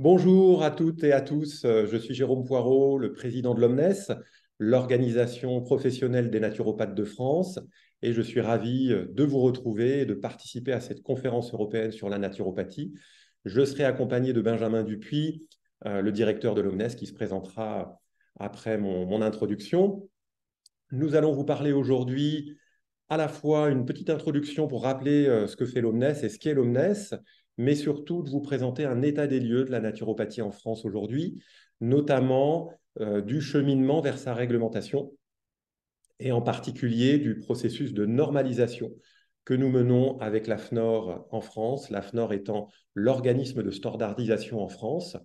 Bonjour à toutes et à tous, je suis Jérôme Poirot, le président de l'Omnes, l'organisation professionnelle des naturopathes de France, et je suis ravi de vous retrouver et de participer à cette conférence européenne sur la naturopathie. Je serai accompagné de Benjamin Dupuis, le directeur de l'Omnes, qui se présentera après mon introduction. Nous allons vous parler aujourd'hui à la fois une petite introduction pour rappeler ce que fait l'Omnes et ce qu'est l'Omnes, mais surtout de vous présenter un état des lieux de la naturopathie en France aujourd'hui, notamment du cheminement vers sa réglementation et en particulier du processus de normalisation que nous menons avec la FNOR en France, la FNOR étant l'organisme de standardisation en France,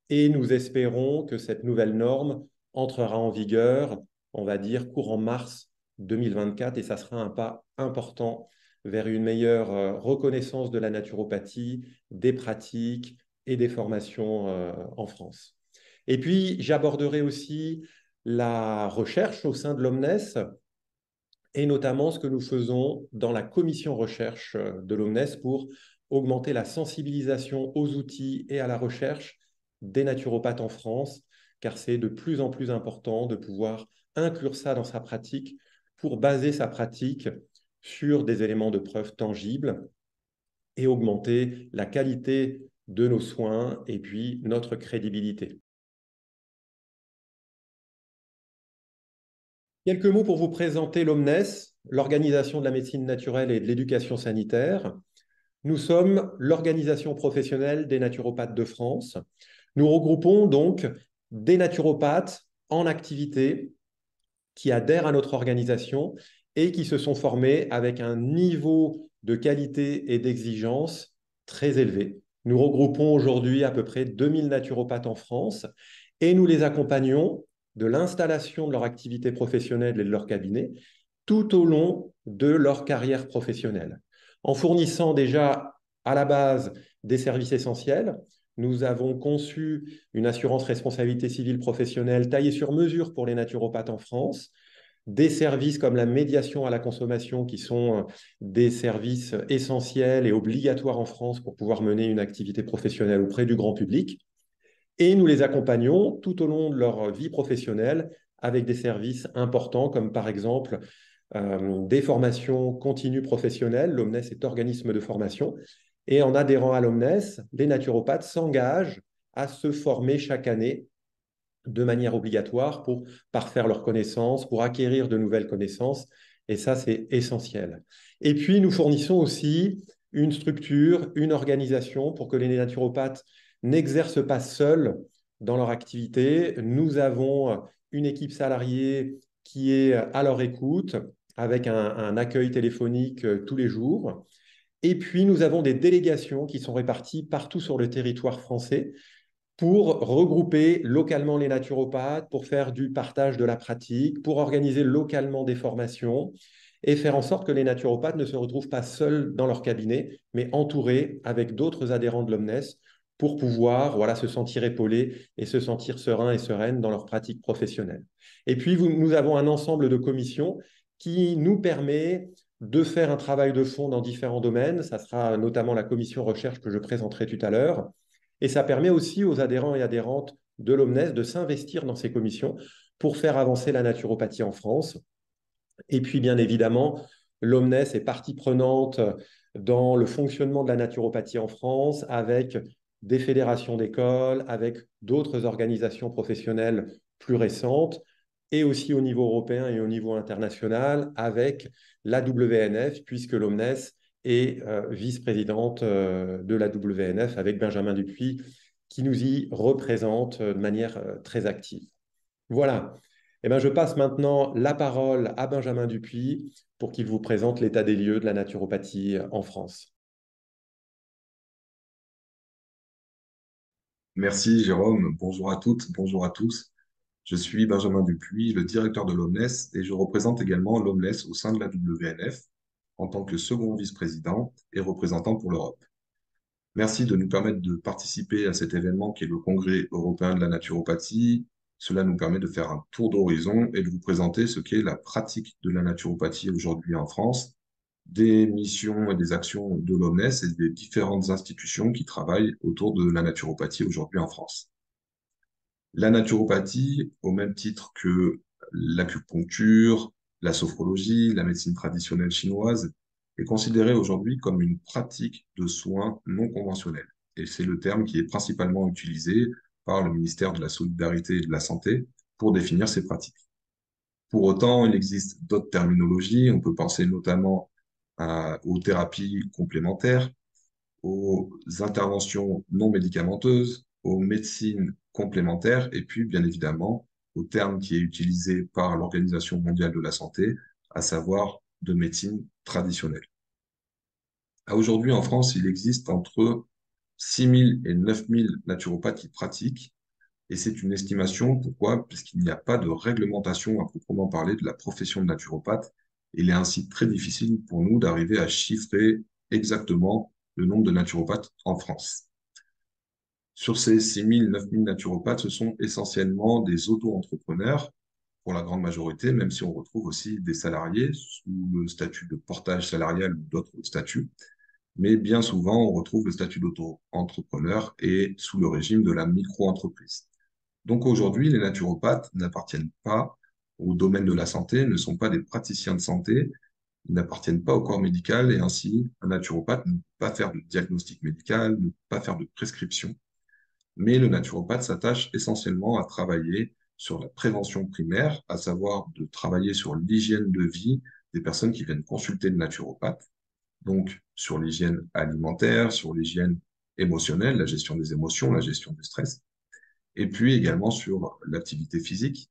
et nous espérons que cette nouvelle norme entrera en vigueur, on va dire, courant mars 2024, et ça sera un pas important vers une meilleure reconnaissance de la naturopathie, des pratiques et des formations en France. Et puis, j'aborderai aussi la recherche au sein de l'Omnes et notamment ce que nous faisons dans la commission recherche de l'Omnes pour augmenter la sensibilisation aux outils et à la recherche des naturopathes en France, car c'est de plus en plus important de pouvoir inclure ça dans sa pratique pour baser sa pratique sur des éléments de preuve tangibles et augmenter la qualité de nos soins et puis notre crédibilité. Quelques mots pour vous présenter l'Omnes, l'Organisation de la médecine naturelle et de l'éducation sanitaire. Nous sommes l'organisation professionnelle des naturopathes de France. Nous regroupons donc des naturopathes en activité qui adhèrent à notre organisation et qui se sont formés avec un niveau de qualité et d'exigence très élevé. Nous regroupons aujourd'hui à peu près 2000 naturopathes en France et nous les accompagnons de l'installation de leur activité professionnelle et de leur cabinet tout au long de leur carrière professionnelle. En fournissant déjà à la base des services essentiels, nous avons conçu une assurance responsabilité civile professionnelle taillée sur mesure pour les naturopathes en France, des services comme la médiation à la consommation qui sont des services essentiels et obligatoires en France pour pouvoir mener une activité professionnelle auprès du grand public. Et nous les accompagnons tout au long de leur vie professionnelle avec des services importants comme par exemple des formations continues professionnelles. L'Omnes est organisme de formation. Et en adhérant à l'Omnes, les naturopathes s'engagent à se former chaque année de manière obligatoire pour parfaire leurs connaissances, pour acquérir de nouvelles connaissances. Et ça, c'est essentiel. Et puis, nous fournissons aussi une structure, une organisation pour que les naturopathes n'exercent pas seuls dans leur activité. Nous avons une équipe salariée qui est à leur écoute avec un accueil téléphonique tous les jours. Et puis, nous avons des délégations qui sont réparties partout sur le territoire français pour regrouper localement les naturopathes, pour faire du partage de la pratique, pour organiser localement des formations et faire en sorte que les naturopathes ne se retrouvent pas seuls dans leur cabinet, mais entourés avec d'autres adhérents de l'Omnes pour pouvoir se sentir épaulés et se sentir sereins et sereines dans leur pratique professionnelle. Et puis, nous avons un ensemble de commissions qui nous permet de faire un travail de fond dans différents domaines. Ça sera notamment la commission recherche que je présenterai tout à l'heure. Et ça permet aussi aux adhérents et adhérentes de l'Omnes de s'investir dans ces commissions pour faire avancer la naturopathie en France. Et puis, bien évidemment, l'Omnes est partie prenante dans le fonctionnement de la naturopathie en France avec des fédérations d'écoles, avec d'autres organisations professionnelles plus récentes, et aussi au niveau européen et au niveau international avec la WNF, puisque l'Omnes est vice-présidente de la WNF avec Benjamin Dupuis, qui nous y représente de manière très active. Voilà. Eh bien, je passe maintenant la parole à Benjamin Dupuis pour qu'il vous présente l'état des lieux de la naturopathie en France. Merci Jérôme, bonjour à toutes, bonjour à tous. Je suis Benjamin Dupuis, le directeur de l'Omnes et je représente également l'Omnes au sein de la WNF en tant que second vice-président et représentant pour l'Europe. Merci de nous permettre de participer à cet événement qui est le Congrès européen de la naturopathie. Cela nous permet de faire un tour d'horizon et de vous présenter ce qu'est la pratique de la naturopathie aujourd'hui en France, des missions et des actions de l'OMS et des différentes institutions qui travaillent autour de la naturopathie aujourd'hui en France. La naturopathie, au même titre que l'acupuncture, la sophrologie, la médecine traditionnelle chinoise, est considérée aujourd'hui comme une pratique de soins non conventionnels. Et c'est le terme qui est principalement utilisé par le ministère de la Solidarité et de la Santé pour définir ces pratiques. Pour autant, il existe d'autres terminologies. On peut penser notamment aux thérapies complémentaires, aux interventions non médicamenteuses, aux médecines complémentaires, et puis bien évidemment au terme qui est utilisé par l'Organisation mondiale de la santé, à savoir de médecine traditionnelle. Aujourd'hui, en France, il existe entre 6 000 et 9 000 naturopathes qui pratiquent, et c'est une estimation. Pourquoi? Parce qu'il n'y a pas de réglementation à proprement parler de la profession de naturopathe. Il est ainsi très difficile pour nous d'arriver à chiffrer exactement le nombre de naturopathes en France. Sur ces 6 000, 9 000 naturopathes, ce sont essentiellement des auto-entrepreneurs pour la grande majorité, même si on retrouve aussi des salariés sous le statut de portage salarial ou d'autres statuts. Mais bien souvent, on retrouve le statut d'auto-entrepreneur et sous le régime de la micro-entreprise. Donc aujourd'hui, les naturopathes n'appartiennent pas au domaine de la santé, ne sont pas des praticiens de santé, ils n'appartiennent pas au corps médical et ainsi, un naturopathe ne peut pas faire de diagnostic médical, ne peut pas faire de prescription. Mais le naturopathe s'attache essentiellement à travailler sur la prévention primaire, à savoir de travailler sur l'hygiène de vie des personnes qui viennent consulter le naturopathe, donc sur l'hygiène alimentaire, sur l'hygiène émotionnelle, la gestion des émotions, la gestion du stress, et puis également sur l'activité physique.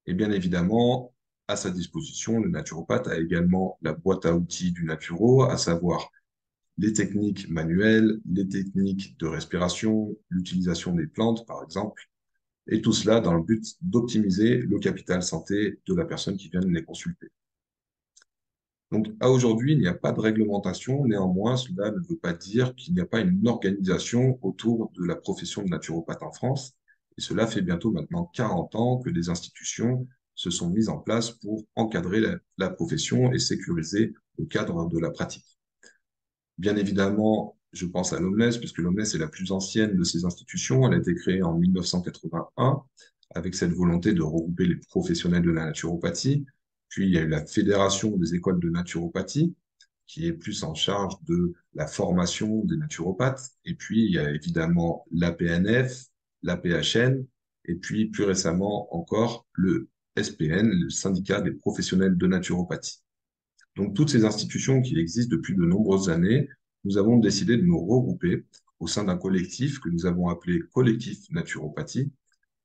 Et bien évidemment, à sa disposition, le naturopathe a également la boîte à outils du naturo, à savoir les techniques manuelles, les techniques de respiration, l'utilisation des plantes, par exemple, et tout cela dans le but d'optimiser le capital santé de la personne qui vient les consulter. Donc, à aujourd'hui, il n'y a pas de réglementation. Néanmoins, cela ne veut pas dire qu'il n'y a pas une organisation autour de la profession de naturopathe en France. Et cela fait bientôt maintenant 40 ans que des institutions se sont mises en place pour encadrer la profession et sécuriser le cadre de la pratique. Bien évidemment, je pense à l'OMS, puisque l'OMS est la plus ancienne de ces institutions. Elle a été créée en 1981 avec cette volonté de regrouper les professionnels de la naturopathie. Puis, il y a eu la Fédération des écoles de naturopathie, qui est plus en charge de la formation des naturopathes. Et puis, il y a évidemment l'APNF, l'APHN, et puis plus récemment encore le SPN, le syndicat des professionnels de naturopathie. Donc, toutes ces institutions qui existent depuis de nombreuses années, nous avons décidé de nous regrouper au sein d'un collectif que nous avons appelé Collectif Naturopathie.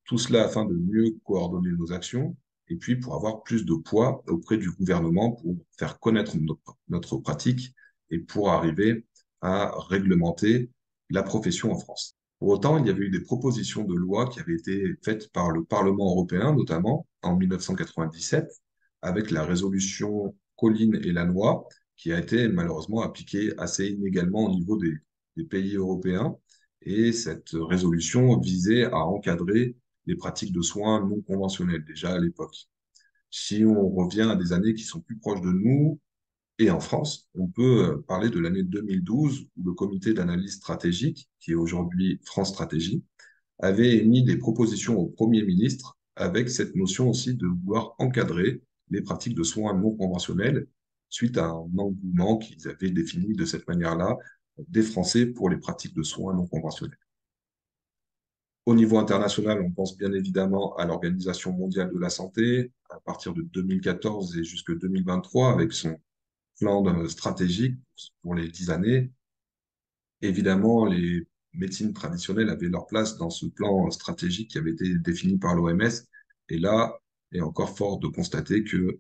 Tout cela afin de mieux coordonner nos actions et puis pour avoir plus de poids auprès du gouvernement pour faire connaître notre pratique et pour arriver à réglementer la profession en France. Pour autant, il y avait eu des propositions de loi qui avaient été faites par le Parlement européen, notamment en 1997, avec la résolution Colline et Lannoy, qui a été malheureusement appliquée assez inégalement au niveau des pays européens. Et cette résolution visait à encadrer les pratiques de soins non conventionnelles déjà à l'époque. Si on revient à des années qui sont plus proches de nous, et en France, on peut parler de l'année 2012 où le comité d'analyse stratégique, qui est aujourd'hui France Stratégie, avait émis des propositions au Premier ministre avec cette notion aussi de vouloir encadrer les pratiques de soins non conventionnels suite à un engouement qu'ils avaient défini de cette manière-là des Français pour les pratiques de soins non conventionnels. Au niveau international, on pense bien évidemment à l'Organisation mondiale de la santé, à partir de 2014 et jusque 2023, avec son plan stratégique pour les 10 années. Évidemment, les médecines traditionnelles avaient leur place dans ce plan stratégique qui avait été défini par l'OMS. Et là, il est encore fort de constater que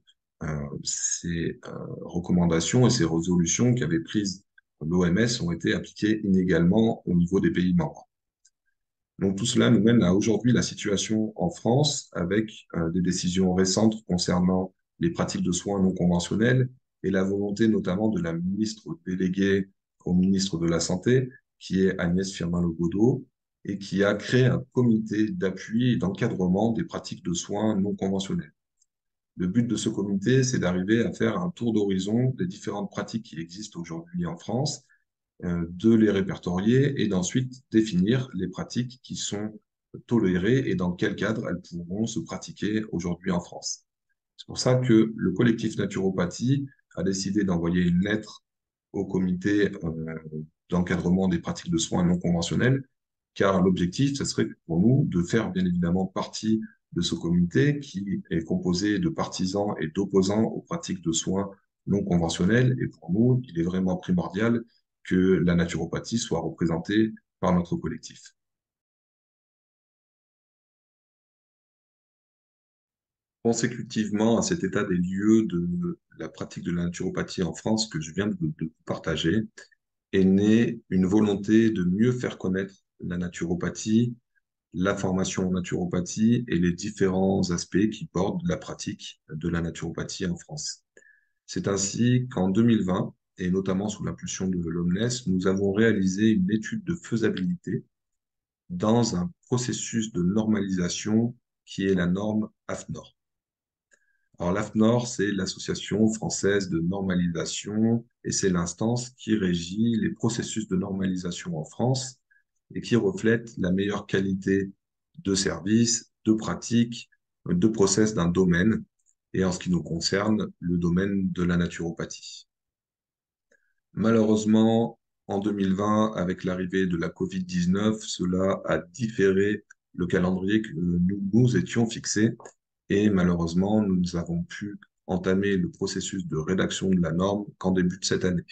ces recommandations et ces résolutions qu'avait prises l'OMS ont été appliquées inégalement au niveau des pays membres. Donc tout cela nous mène à aujourd'hui la situation en France avec des décisions récentes concernant les pratiques de soins non conventionnels et la volonté notamment de la ministre déléguée au ministre de la Santé, qui est Agnès Firmin-Le et qui a créé un comité d'appui et d'encadrement des pratiques de soins non conventionnels. Le but de ce comité, c'est d'arriver à faire un tour d'horizon des différentes pratiques qui existent aujourd'hui en France, de les répertorier et d'ensuite définir les pratiques qui sont tolérées et dans quel cadre elles pourront se pratiquer aujourd'hui en France. C'est pour ça que le collectif naturopathie a décidé d'envoyer une lettre au comité d'encadrement des pratiques de soins non conventionnels, car l'objectif, ce serait pour nous de faire bien évidemment partie de ce comité qui est composé de partisans et d'opposants aux pratiques de soins non conventionnels. Et pour nous, il est vraiment primordial que la naturopathie soit représentée par notre collectif. Consécutivement à cet état des lieux de la pratique de la naturopathie en France que je viens de partager, est née une volonté de mieux faire connaître la naturopathie, la formation en naturopathie et les différents aspects qui portent la pratique de la naturopathie en France. C'est ainsi qu'en 2020, et notamment sous l'impulsion de l'OMNES, nous avons réalisé une étude de faisabilité dans un processus de normalisation qui est la norme AFNOR. Alors, l'AFNOR, c'est l'Association française de normalisation et c'est l'instance qui régit les processus de normalisation en France et qui reflète la meilleure qualité de service, de pratique, de process d'un domaine et en ce qui nous concerne, le domaine de la naturopathie. Malheureusement, en 2020, avec l'arrivée de la COVID-19, cela a différé le calendrier que nous nous étions fixés et malheureusement, nous avons pu entamer le processus de rédaction de la norme qu'en début de cette année.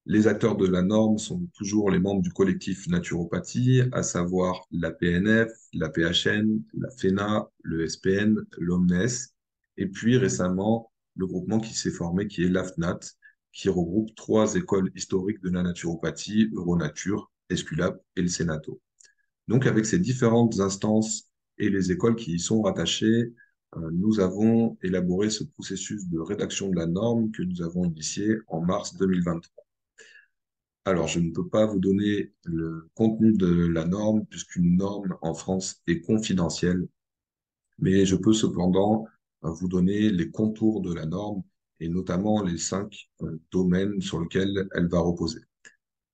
Les acteurs de la norme sont toujours les membres du collectif naturopathie, à savoir la PNF, la PHN, la FENA, le SPN, l'OMNES, et puis récemment, le groupement qui s'est formé, qui est l'AFNAT, qui regroupe trois écoles historiques de la naturopathie, Euronature, Esculap et le Sénato. Donc, avec ces différentes instances et les écoles qui y sont rattachées, nous avons élaboré ce processus de rédaction de la norme que nous avons initié en mars 2023. Alors, je ne peux pas vous donner le contenu de la norme puisqu'une norme en France est confidentielle, mais je peux cependant vous donner les contours de la norme et notamment les 5 domaines sur lesquels elle va reposer.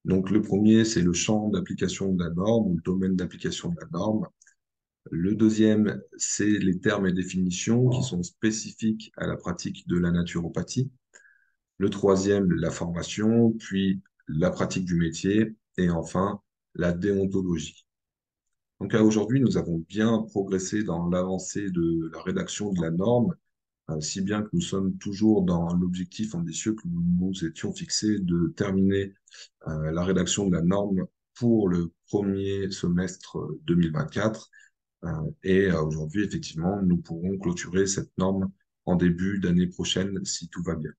Donc, le premier, c'est le champ d'application de la norme ou le domaine d'application de la norme. Le deuxième, c'est les termes et définitions qui sont spécifiques à la pratique de la naturopathie. Le troisième, la formation, puis la pratique du métier et enfin la déontologie. Donc à aujourd'hui, nous avons bien progressé dans l'avancée de la rédaction de la norme, si bien que nous sommes toujours dans l'objectif ambitieux que nous nous étions fixés de terminer la rédaction de la norme pour le premier semestre 2024. Et aujourd'hui, effectivement, nous pourrons clôturer cette norme en début d'année prochaine si tout va bien.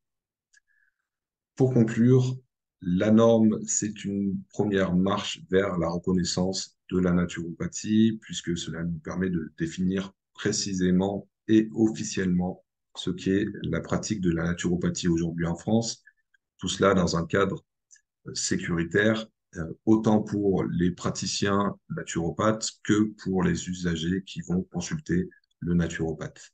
Pour conclure, la norme, c'est une première marche vers la reconnaissance de la naturopathie, puisque cela nous permet de définir précisément et officiellement ce qu'est la pratique de la naturopathie aujourd'hui en France, tout cela dans un cadre sécuritaire, autant pour les praticiens naturopathes que pour les usagers qui vont consulter le naturopathe.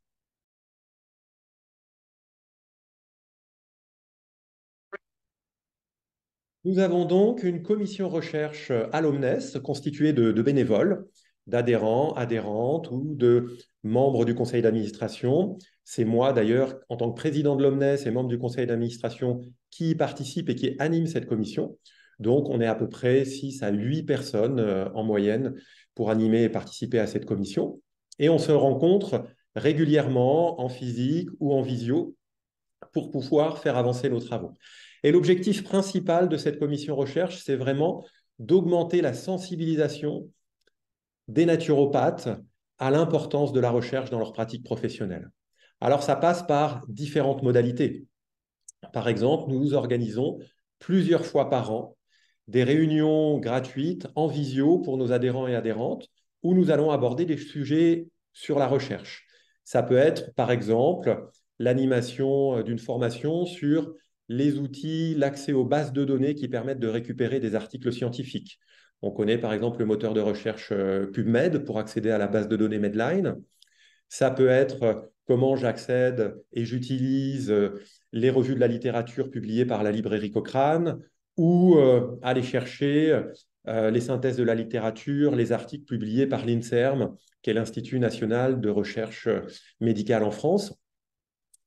Nous avons donc une commission recherche à l'Omnes constituée de bénévoles, d'adhérents, adhérentes ou de membres du conseil d'administration. C'est moi d'ailleurs, en tant que président de l'Omnes et membre du conseil d'administration, qui y participe et qui anime cette commission. Donc on est à peu près 6 à 8 personnes en moyenne pour animer et participer à cette commission. Et on se rencontre régulièrement en physique ou en visio pour pouvoir faire avancer nos travaux. Et l'objectif principal de cette commission recherche, c'est vraiment d'augmenter la sensibilisation des naturopathes à l'importance de la recherche dans leur pratique professionnelle. Alors, ça passe par différentes modalités. Par exemple, nous organisons plusieurs fois par an des réunions gratuites en visio pour nos adhérents et adhérentes où nous allons aborder des sujets sur la recherche. Ça peut être, par exemple, l'animation d'une formation sur les outils, l'accès aux bases de données qui permettent de récupérer des articles scientifiques. On connaît par exemple le moteur de recherche PubMed pour accéder à la base de données Medline. Ça peut être comment j'accède et j'utilise les revues de la littérature publiées par la librairie Cochrane, ou aller chercher les synthèses de la littérature, les articles publiés par l'INSERM, qui est l'Institut national de recherche médicale en France.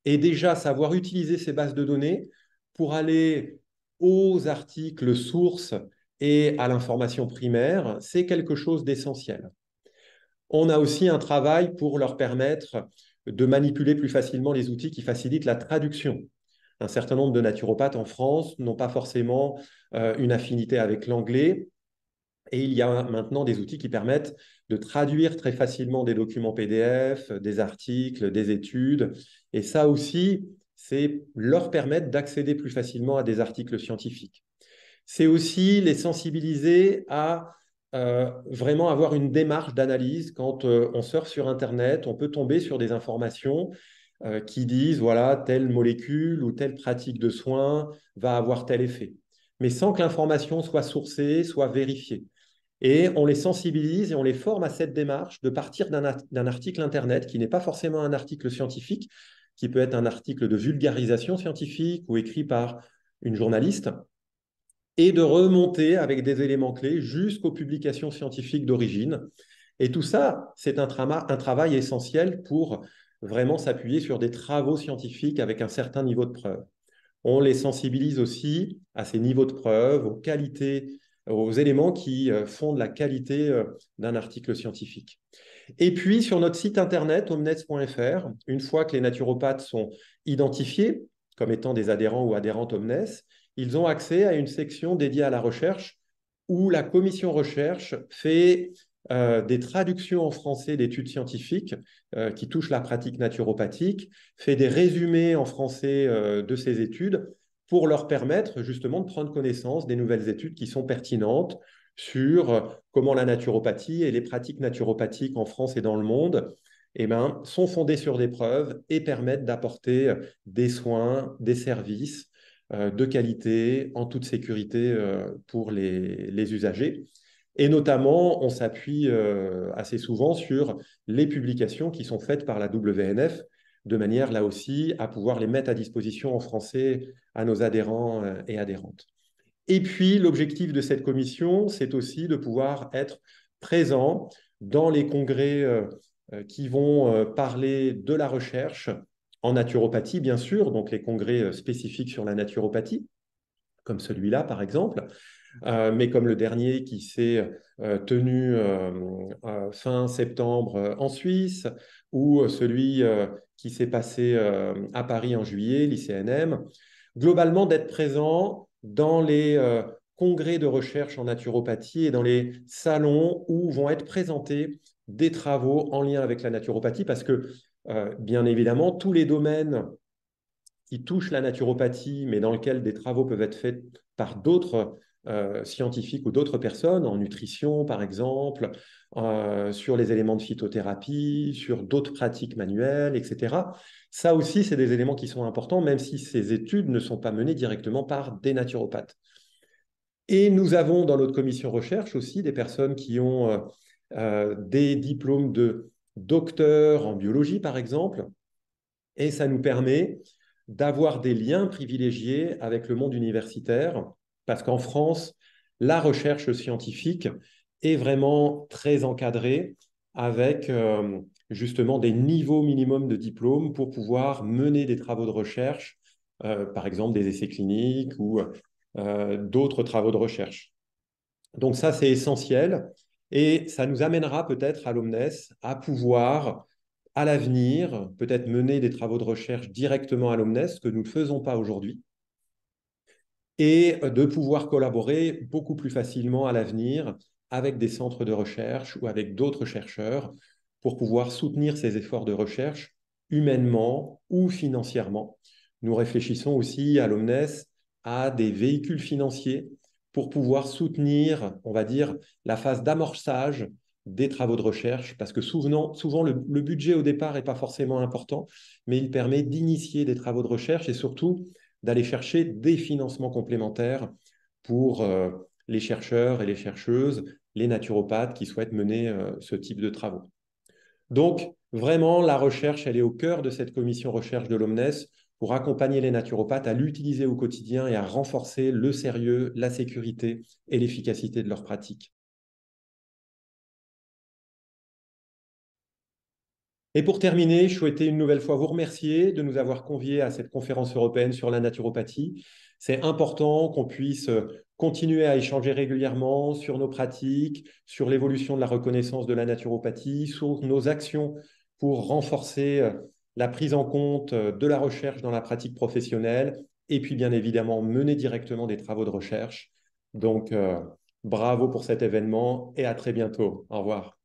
Et déjà, savoir utiliser ces bases de données pour aller aux articles sources et à l'information primaire, c'est quelque chose d'essentiel. On a aussi un travail pour leur permettre de manipuler plus facilement les outils qui facilitent la traduction. Un certain nombre de naturopathes en France n'ont pas forcément une affinité avec l'anglais, et il y a maintenant des outils qui permettent de traduire très facilement des documents PDF, des articles, des études. Et ça aussi, c'est leur permettre d'accéder plus facilement à des articles scientifiques. C'est aussi les sensibiliser à vraiment avoir une démarche d'analyse. Quand on surfe sur Internet, on peut tomber sur des informations qui disent, voilà, telle molécule ou telle pratique de soins va avoir tel effet. Mais sans que l'information soit sourcée, soit vérifiée. Et on les sensibilise et on les forme à cette démarche de partir d'un article Internet qui n'est pas forcément un article scientifique, qui peut être un article de vulgarisation scientifique ou écrit par une journaliste, et de remonter avec des éléments clés jusqu'aux publications scientifiques d'origine. Et tout ça, c'est un travail essentiel pour vraiment s'appuyer sur des travaux scientifiques avec un certain niveau de preuve. On les sensibilise aussi à ces niveaux de preuve, aux qualités, aux éléments qui fondent la qualité d'un article scientifique. Et puis, sur notre site internet, omnes.fr, une fois que les naturopathes sont identifiés comme étant des adhérents ou adhérentes Omnes, ils ont accès à une section dédiée à la recherche où la commission recherche fait des traductions en français d'études scientifiques qui touchent la pratique naturopathique, fait des résumés en français de ces études pour leur permettre justement de prendre connaissance des nouvelles études qui sont pertinentes sur comment la naturopathie et les pratiques naturopathiques en France et dans le monde sont fondées sur des preuves et permettent d'apporter des soins, des services de qualité, en toute sécurité pour les usagers. Et notamment, on s'appuie assez souvent sur les publications qui sont faites par la WNF, de manière là aussi à pouvoir les mettre à disposition en français à nos adhérents et adhérentes. Et puis, l'objectif de cette commission, c'est aussi de pouvoir être présent dans les congrès qui vont parler de la recherche en naturopathie, bien sûr, donc les congrès spécifiques sur la naturopathie, comme celui-là, par exemple, mais comme le dernier qui s'est tenu fin septembre en Suisse, ou celui qui s'est passé à Paris en juillet, l'ICNM. Globalement, d'être présent dans les congrès de recherche en naturopathie et dans les salons où vont être présentés des travaux en lien avec la naturopathie, parce que, bien évidemment, tous les domaines qui touchent la naturopathie, mais dans lesquels des travaux peuvent être faits par d'autres scientifiques ou d'autres personnes, en nutrition par exemple, sur les éléments de phytothérapie, sur d'autres pratiques manuelles, etc. Ça aussi, c'est des éléments qui sont importants, même si ces études ne sont pas menées directement par des naturopathes. Et nous avons dans notre commission recherche aussi des personnes qui ont des diplômes de docteur en biologie, par exemple, et ça nous permet d'avoir des liens privilégiés avec le monde universitaire, parce qu'en France, la recherche scientifique est vraiment très encadrée avec justement des niveaux minimums de diplôme pour pouvoir mener des travaux de recherche, par exemple des essais cliniques ou d'autres travaux de recherche. Donc ça, c'est essentiel et ça nous amènera peut-être à l'Omnes à pouvoir à l'avenir, peut-être mener des travaux de recherche directement à l'Omnes, ce que nous ne faisons pas aujourd'hui, et de pouvoir collaborer beaucoup plus facilement à l'avenir avec des centres de recherche ou avec d'autres chercheurs pour pouvoir soutenir ces efforts de recherche humainement ou financièrement. Nous réfléchissons aussi à l'Omnes à des véhicules financiers pour pouvoir soutenir, on va dire, la phase d'amorçage des travaux de recherche, parce que souvent le budget au départ n'est pas forcément important, mais il permet d'initier des travaux de recherche et surtout d'aller chercher des financements complémentaires pour les chercheurs et les chercheuses, les naturopathes qui souhaitent mener ce type de travaux. Donc, Vraiment, la recherche, elle est au cœur de cette commission recherche de l'Omnes pour accompagner les naturopathes à l'utiliser au quotidien et à renforcer le sérieux, la sécurité et l'efficacité de leurs pratiques. Et pour terminer, je souhaitais une nouvelle fois vous remercier de nous avoir conviés à cette conférence européenne sur la naturopathie. C'est important qu'on puisse continuer à échanger régulièrement sur nos pratiques, sur l'évolution de la reconnaissance de la naturopathie, sur nos actions pour renforcer la prise en compte de la recherche dans la pratique professionnelle et puis bien évidemment mener directement des travaux de recherche. Donc, bravo pour cet événement et à très bientôt. Au revoir.